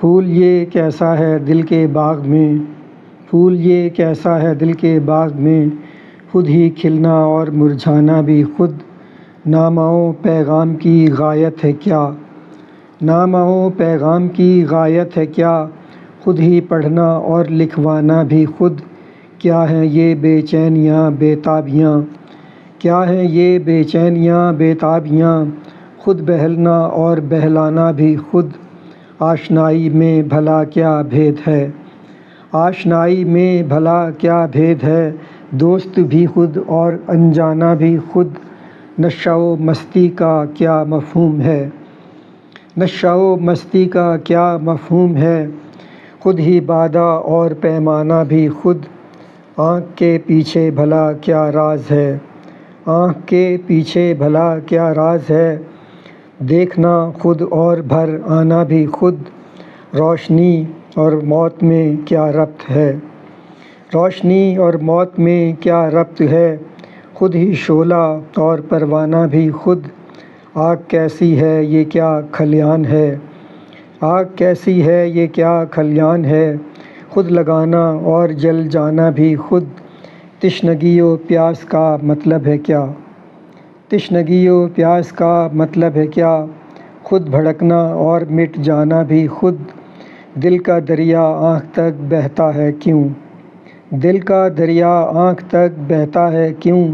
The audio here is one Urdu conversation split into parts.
پھول یہ کیسا ہے دل کے باغ میں، پھول یہ کیسا ہے دل کے باغ میں، خود ہی کھلنا اور مرجھانا بھی خود، نامہ و پیغام کی غایت ہے کیا، نامہ و پیغام کی غایت ہے کیا، خود ہی پڑھنا اور لکھوانا بھی خود، کیا ہیں یہ بے چینیاں بے تابیاں، کیا ہیں یہ بے چینیاں بے تابیاں، خود بہلنا اور بہلانا بھی خود، آشنائی میں بھلا کیا بھید ہے، آشنائی میں بھلا کیا بھید ہے، دوست بھی خود اور انجانا بھی خود، نشہ و مستی کا کیا مفہوم ہے، نشہ و مستی کا کیا مفہوم ہے، خود ہی وعدہ اور پیمانہ بھی خود، آنکھ کے پیچھے بھلا کیا راز ہے، آنکھ کے پیچھے بھلا کیا راز ہے، دیکھنا خود اور بھر آنا بھی خود، روشنی اور موت میں کیا ربط ہے، روشنی اور موت میں کیا ربط ہے، خود ہی شعلہ اور پروانہ بھی خود، آگ کیسی ہے یہ کیا کھلیان ہے، آگ کیسی ہے یہ کیا کھلیان ہے، خود لگانا اور جل جانا بھی خود، تشنگی و پیاس کا مطلب ہے کیا، تشنگی و پیاس کا مطلب ہے کیا، خود بھڑکنا اور مٹ جانا بھی خود، دل کا دریا آنکھ تک بہتا ہے کیوں، دل کا دریا آنکھ تک بہتا ہے کیوں،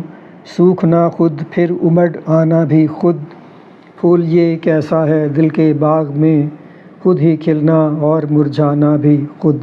سوکھنا خود پھر امڈ آنا بھی خود، پھول یہ کیسا ہے دل کے باغ میں، خود ہی کھلنا اور مرجھانا بھی خود۔